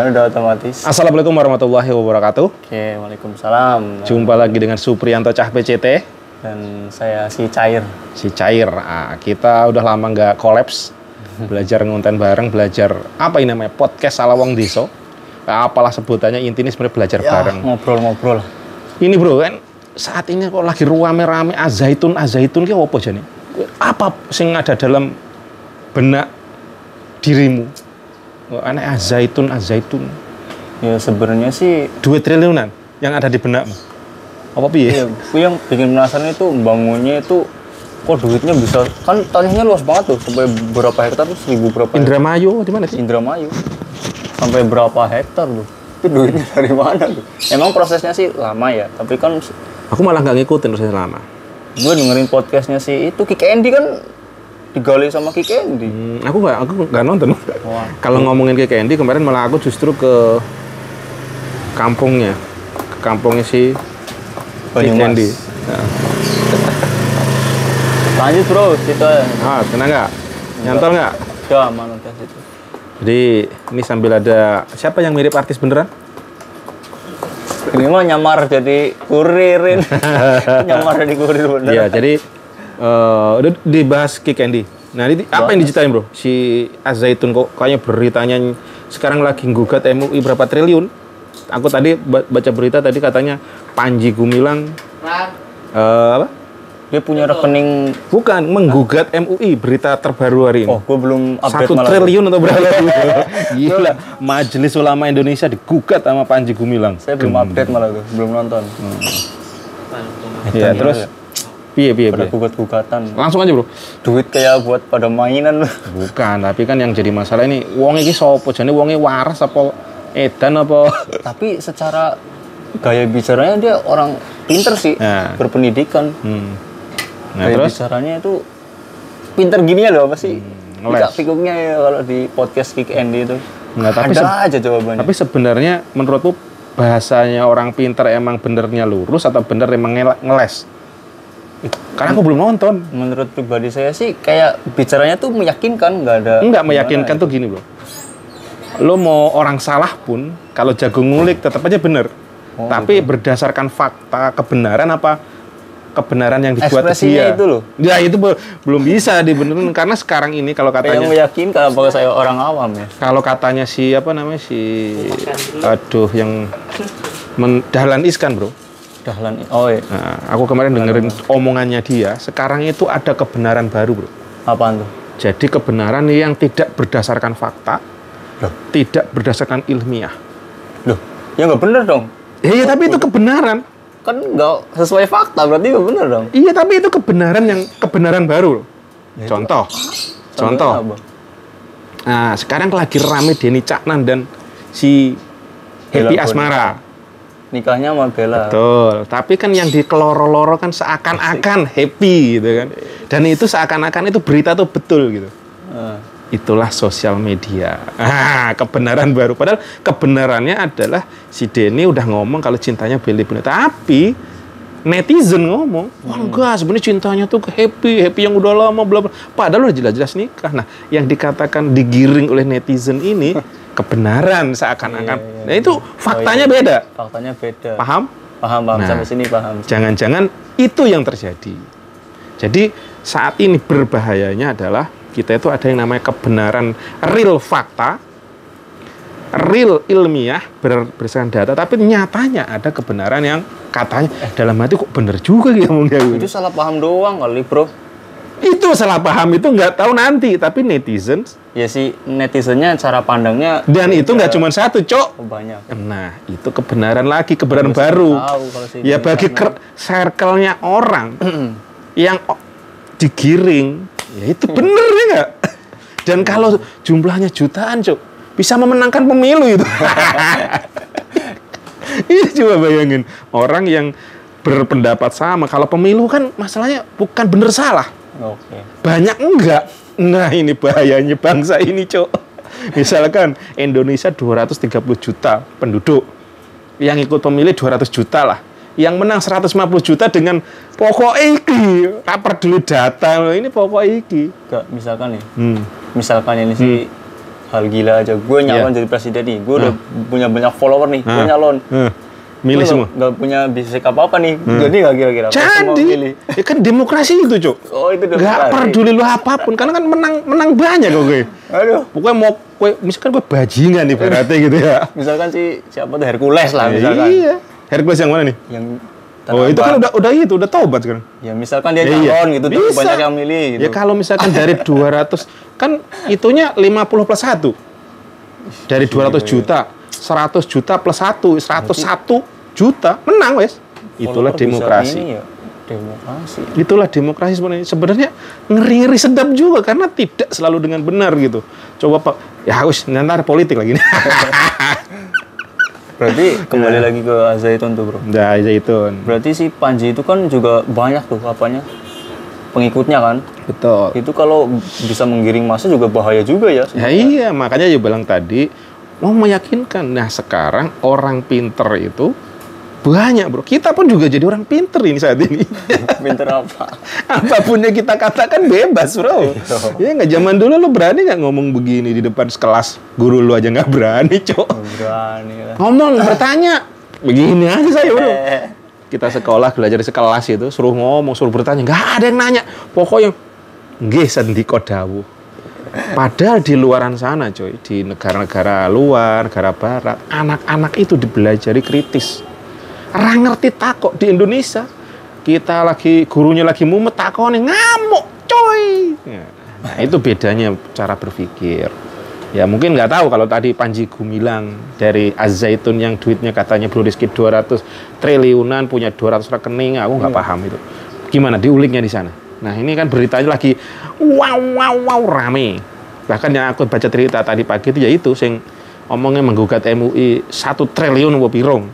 Udah otomatis. Assalamualaikum warahmatullahi wabarakatuh. Oke, waalaikumsalam. Jumpa lagi dengan Supriyanto Cah PCT Dan saya si Cair. Si Cair. Kita udah lama nggak kolaps, belajar ngonten bareng, belajar apa ini namanya podcast ala wong deso. Apalah sebutannya, intinya sebenarnya belajar bareng. Ngobrol-ngobrol. Ini bro kan saat ini kok lagi rame-rame azaitun ki apa jane? Apa sing ada dalam benak dirimu? Aneh azaitun. Ya sebenarnya sih 2 triliunan yang ada di benakmu. Apa piye? ya, yang bikin penasaran itu bangunnya itu kok duitnya bisa, kan tanahnya luas banget tuh, sampai berapa hektar tuh, 1000 berapa hektar. Indramayu di mana sih? Indramayu. Sampai berapa hektar tuh. Itu duitnya dari mana tuh? Emang prosesnya sih lama ya, tapi kan Aku malah nggak ngikutin prosesnya lama. gue dengerin podcastnya sih itu Kik Endi kan digali sama Kik Endi. Aku nggak nonton. Wah. Kalau ngomongin Kik Endi kemarin malah aku justru ke kampungnya si Kik Banyumas. Endi. Lanjut bro, situ aja. Tenang nggak? Nyantol nggak? Udah aman udah situ. Jadi ini sambil ada siapa yang mirip artis beneran? Ini mah nyamar jadi kuririn. Nyamar jadi kurir bener. Iya, jadi udah dibahas Kik Endi. Nah, ini apa yang diceritain bro? Si Azaitun kok kayaknya beritanya sekarang lagi gugat MUI berapa triliun? Aku tadi baca berita tadi katanya Panji Gumilang apa? Dia punya rekening. Bukan, menggugat MUI, berita terbaru hari ini. Oh, gue belum update 1 malah. triliun atau berapa? Gila, Majelis Ulama Indonesia digugat sama Panji Gumilang. Saya belum update malah tuh, belum nonton. Ya, terus piye. Pada gugat-gugatan. Langsung aja, Bro. Duit kayak buat pada mainan. Bukan, tapi kan yang jadi masalah ini wong iki sapa? Jane wonge waras apa edan apa? Tapi secara gaya bicaranya dia orang pinter sih, Nah. berpendidikan. Nah, Gaya terus bicaranya itu pinter gini ya loh, apa sih? ngeles. Pikuk-pikuknya ya kalau di podcast Kik Endi itu. Nggak, tapi ada aja jawabannya. Tapi sebenarnya menurutmu bahasanya orang pinter emang benernya lurus atau bener emang ngeles? Karena aku belum nonton. Menurut pribadi saya sih kayak bicaranya tuh meyakinkan, nggak ada. Enggak meyakinkan tuh gini, Bro. Lo mau orang salah pun kalau jago ngulik tetap aja bener. Tapi berdasarkan fakta, kebenaran kebenaran yang dibuat ekspresinya dia. itu loh. Ya itu belum bisa dibenerin karena sekarang ini kalau Kayak katanya meyakinkan apakah saya orang awam ya. kalau katanya si yang Dahlan Iskan, Bro. Dahlan. Oh iya. Nah, aku kemarin dengerin omongannya dia, sekarang itu ada kebenaran baru, Bro. Apaan tuh? Jadi kebenaran yang tidak berdasarkan fakta, tidak berdasarkan ilmiah. Loh, ya nggak bener dong. Iya, tapi itu kebenaran. Kan nggak sesuai fakta, berarti nggak bener dong. Iya, tapi itu kebenaran baru. Loh. Contoh. Apa? Nah, sekarang lagi rame Denny Caknan dan si Happy Bella Asmara. Nikahnya sama Bella. Betul. Tapi kan yang dikeloro-loro kan seakan-akan happy gitu kan. Dan itu seakan-akan itu berita tuh betul gitu. Itulah sosial media. Kebenaran baru. Padahal kebenarannya adalah si Denny udah ngomong kalau cintanya bener-bener. Tapi netizen ngomong, wah enggak, sebenarnya cintanya tuh happy yang udah lama, bla bla. Padahal udah jelas-jelas nikah. Nah, yang dikatakan digiring oleh netizen ini kebenaran seakan-akan. Nah, itu faktanya beda. Faktanya beda. Paham? Paham. Nah, Sampai sini paham. Jangan-jangan itu yang terjadi. Jadi saat ini berbahayanya adalah kita itu ada yang namanya kebenaran real fakta, real ilmiah berdasarkan data, tapi nyatanya ada kebenaran yang katanya dalam hati kok bener juga ya ngomongnya. Itu salah paham doang kali, Bro. Itu salah paham itu nggak tahu nanti, tapi netizen. Ya sih, netizennya cara pandangnya. Dan itu nggak cuma satu, Cok. Banyak. Nah, itu kebenaran lagi, kebenaran baru. Ya bagi circle-nya orang yang digiring, ya itu bener ya nggak? Dan kalau jumlahnya jutaan, Cok, bisa memenangkan pemilu itu. Ini coba bayangin, orang yang berpendapat sama, kalau pemilu kan masalahnya bukan bener salah. Oke. Banyak enggak. Nah, ini bahayanya bangsa ini, Cok. Misalkan Indonesia 230 juta penduduk. Yang ikut pemilih 200 juta lah. Yang menang 150 juta dengan pokok iki. Tak peduli data, ini pokok iki. Enggak, misalkan nih. Misalkan ini si hal gila aja. Gue nyalon jadi presiden nih. Gue udah punya banyak follower nih. Gue nyalon. Milih semua. Gak punya bisik apa-apa nih. Jadi gak kira-kira. Jadi, ya kan demokrasi itu, Cok. Oh, itu demokrasi. Gak peduli lu apapun, karena kan menang banyak kok gue. Aduh. Pokoknya mau misalkan gue bajingan nih berarti gitu ya. Misalkan siapa tuh Hercules lah misalkan. Iya. Hercules yang mana nih? Yang oh, itu kan udah taubat sekarang. Ya misalkan dia nyalon gitu tuh banyak yang milih gitu. Ya kalau misalkan dari 200 kan itunya 50 plus 1. Dari 200 juta, 100 juta plus 1, 101 juta menang wes. Itulah demokrasi. Demokrasi. Itulah demokrasi sebenarnya. Sebenarnya ngeri-ngeri sedap juga karena tidak selalu dengan benar gitu. Coba Pak, ya wis nanti politik lagi nih. Berarti kembali lagi ke Al-Zaitun tuh, Bro. Nah, Al-Zaitun. Berarti si Panji itu kan juga banyak tuh pengikutnya kan? Betul. Itu kalau bisa menggiring massa juga bahaya juga ya. Ya iya, makanya ya bilang tadi mau meyakinkan. Nah, sekarang orang pinter itu banyak, Bro. Kita pun juga jadi orang pinter ini saat ini. Pinter apa? Apapun yang kita katakan bebas, Bro. Ya nggak, zaman dulu lu berani nggak ngomong begini di depan kelas? Guru lu aja nggak berani, Cok. Berani lah. Ngomong, bertanya. Begini aja saya, Bro. Kita sekolah, belajar di sekelas itu, suruh ngomong, suruh bertanya. Nggak ada yang nanya. Pokoknya, nggih sendika dawuh. Padahal di luaran sana, coy, di negara-negara luar, negara barat, anak-anak itu dibelajari kritis. Orang ngerti takok di Indonesia. Kita gurunya lagi mumet takoknya ngamuk, coy. Nah, itu bedanya cara berpikir. Ya mungkin nggak tahu kalau tadi Panji Gumilang dari Al-Zaitun yang duitnya katanya Bro Rizky 200 triliunan, punya 200 rekening, aku nggak paham itu. Gimana diuliknya di sana? Nah, ini kan beritanya lagi wow rame. Bahkan yang aku baca cerita tadi pagi itu ya itu sing omongnya menggugat MUI 1 triliun apa pirong.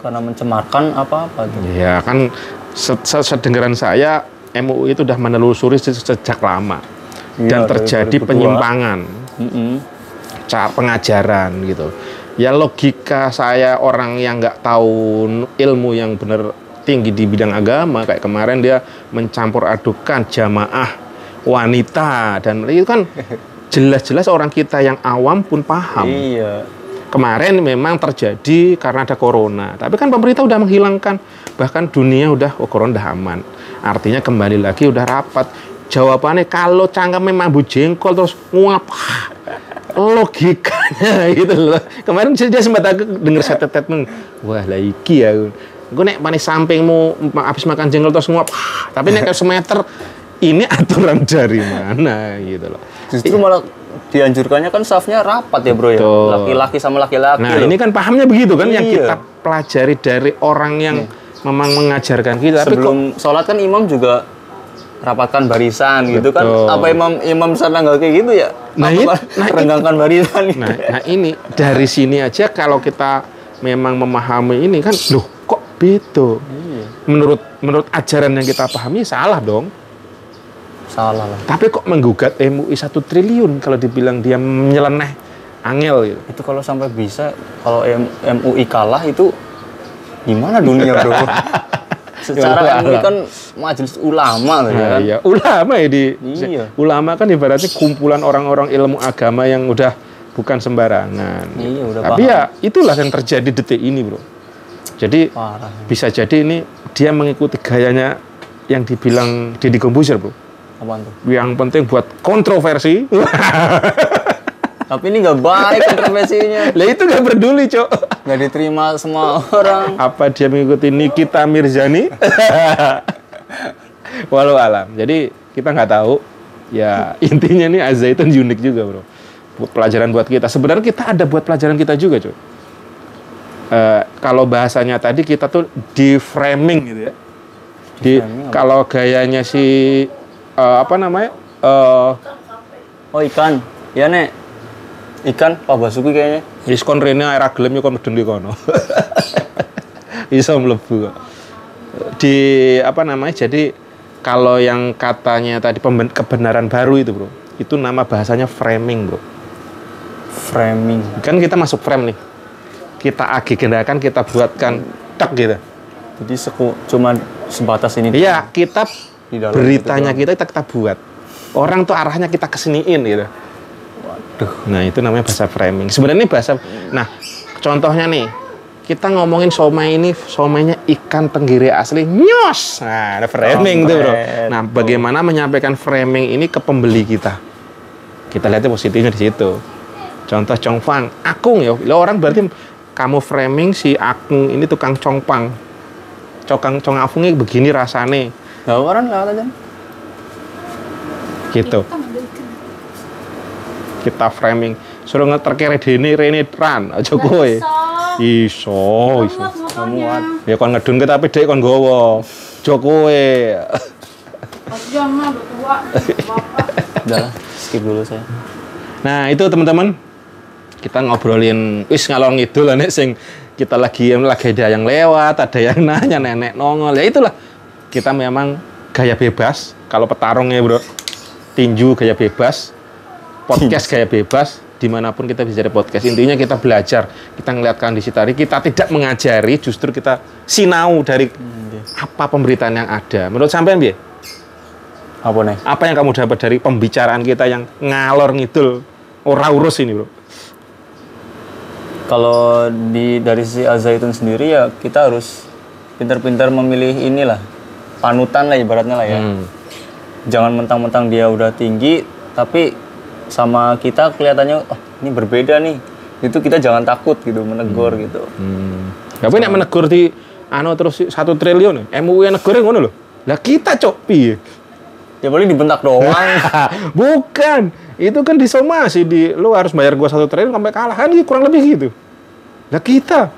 Karena mencemarkan apa-apa tuh. Ya kan sedengaran saya MUI itu sudah menelusuri sejak lama. Dan terjadi penyimpangan cara pengajaran gitu. Ya logika saya orang yang nggak tahu ilmu yang benar tinggi di bidang agama, kayak kemarin dia mencampur adukan jamaah wanita, dan itu kan jelas-jelas orang kita yang awam pun paham. Iya. Kemarin memang terjadi karena ada corona, tapi kan pemerintah udah menghilangkan, bahkan dunia udah corona udah aman. Artinya kembali lagi udah rapat. Jawabannya kalau cangkemnya mambu jengkol terus nguap, logikanya gitu loh. Kemarin dia sempat denger statement, wah lah iki ya. Gue nek manis sampingmu habis makan jengkol terus nguap, tapi nek semeter ini aturan dari mana gitu loh. Justru malah dianjurkannya kan staffnya rapat ya, Bro. Ya. Laki-laki sama laki-laki. Nah, ini kan pahamnya begitu kan, yang kita pelajari dari orang yang memang mengajarkan kita. Sebelum sholat kan imam juga rapatkan barisan gitu kan. Apa imam sana nggak kayak gitu ya? Renggangkan barisan. Nah, ini dari sini aja kalau kita memang memahami ini kan, loh kok beda? Menurut ajaran yang kita pahami salah dong. Salah lah. Tapi kok menggugat MUI 1 triliun kalau dibilang dia nyeleneh angel gitu. Itu kalau sampai bisa, kalau MUI kalah itu gimana dunia, Bro? Secara MUI kan majelis ulama ya kan? Iya, ulama ya ulama kan ibaratnya kumpulan orang-orang ilmu agama yang udah bukan sembarangan. Iya, udah tapi paham. Ya itulah yang terjadi detik ini, Bro. Jadi bisa jadi ini dia mengikuti gayanya yang dibilang Deddy Corbuzier, Bro. Apaan tuh? Yang penting buat kontroversi. Tapi ini nggak baik kontroversinya. Lah itu nggak peduli, Cok. Nggak diterima semua orang. Apa dia mengikuti Nikita Mirzani? Walau alam. Jadi kita nggak tahu. Ya intinya nih Al-Zaitun unik juga, Bro. Pelajaran buat kita. Sebenarnya kita ada buat pelajaran kita juga, Cok. Kalau bahasanya tadi kita tuh di framing gitu ya. Kalau gayanya si apa namanya? Oh, ikan. Ya, Nek. Ikan Pak Basuki kayaknya. Wis kon rene era gelem yo kon medun di kono. Iso mlebu kok. Di apa namanya? Jadi kalau yang katanya tadi kebenaran baru itu, Bro. Itu nama bahasanya framing, Bro. Framing. Kan kita masuk frame nih. Kita agendakan, kita buatkan tak gitu. Jadi cuma sebatas ini. Iya, kita beritanya kita buat. Orang tuh arahnya kita kesiniin gitu. Waduh. Nah, itu namanya bahasa framing. Sebenarnya bahasa, nah, contohnya nih, kita ngomongin somai ini, somainya ikan tenggiri asli, nyos. Nah, ada framing tuh, bro. Nah, bagaimana menyampaikan framing ini ke pembeli kita? Kita lihatnya positifnya di situ. Contoh congpang, akung ya. Lo orang berarti kamu framing si akung ini tukang congpang. Cong afungnya begini rasane. Nah, orang lewat aja. Gitu. Kita framing. Suruh ngeterke Rene Tran aja kowe. Iso. Muat. Ya kon ngedun ke tapi dek kon gowo. Aja kowe. Jangan berdua. Bapak. Udah, skip dulu saya. Nah, itu teman-teman. Kita ngobrolin wis ngalor ngidul lah nek sing kita lagi ada yang lewat, ada yang nanya, nenek nongol. Ya itulah. Kita memang gaya bebas. Kalau petarung ya, bro. Tinju gaya bebas. Podcast gaya bebas. Dimanapun kita bisa jadi podcast. Intinya kita belajar. Kita ngeliat kondisi tadi. Kita tidak mengajari. Justru kita sinau dari apa pemberitaan yang ada. Menurut sampean, Bi? Apa nih? Apa yang kamu dapat dari pembicaraan kita yang ngalor ngidul ora urus ini, bro? Kalau dari si Al-Zaitun sendiri ya kita harus pintar-pintar memilih inilah panutan lah ibaratnya lah ya. Jangan mentang-mentang dia udah tinggi tapi sama kita kelihatannya oh ini berbeda nih. Itu kita jangan takut gitu menegur gitu. Tapi nek menegur di terus 1 triliun MUI negore ngono lho. Lah kita cok piye? Ya boleh dibentak doang. Bukan. Itu kan disomasi lu harus bayar gua 1 triliun sampai kalah kan kurang lebih gitu. Lah kita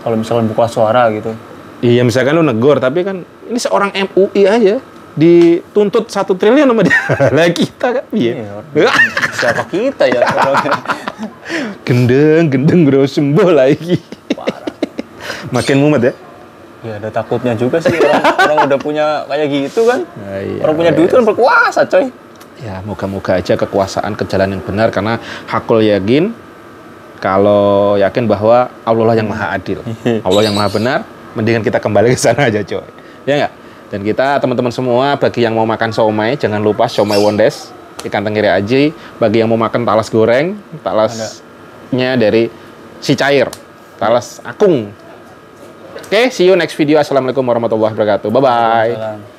Kalau misalkan buka suara gitu. iya misalkan lu negur tapi kan ini seorang MUI aja dituntut 1 triliun sama dia. Lah kita kan iya. Siapa kita ya? Gendeng bro sembuh lagi. Makin mumet ya. Ya ada takutnya juga sih orang udah punya kayak gitu kan. Iya, orang punya duit kan berkuasa coy. Ya moga-moga aja kekuasaan ke jalan yang benar karena hakul yakin kalau yakin bahwa Allah lah yang maha adil. Allah yang maha benar, mendingan kita kembali ke sana aja coy. Ya enggak? Dan kita teman-teman semua bagi yang mau makan somai jangan lupa somai Wondes ikan tenggiri aji. Bagi yang mau makan talas goreng, talasnya dari si cair, talas akung. Oke, see you next video. Assalamualaikum warahmatullahi wabarakatuh. Bye bye.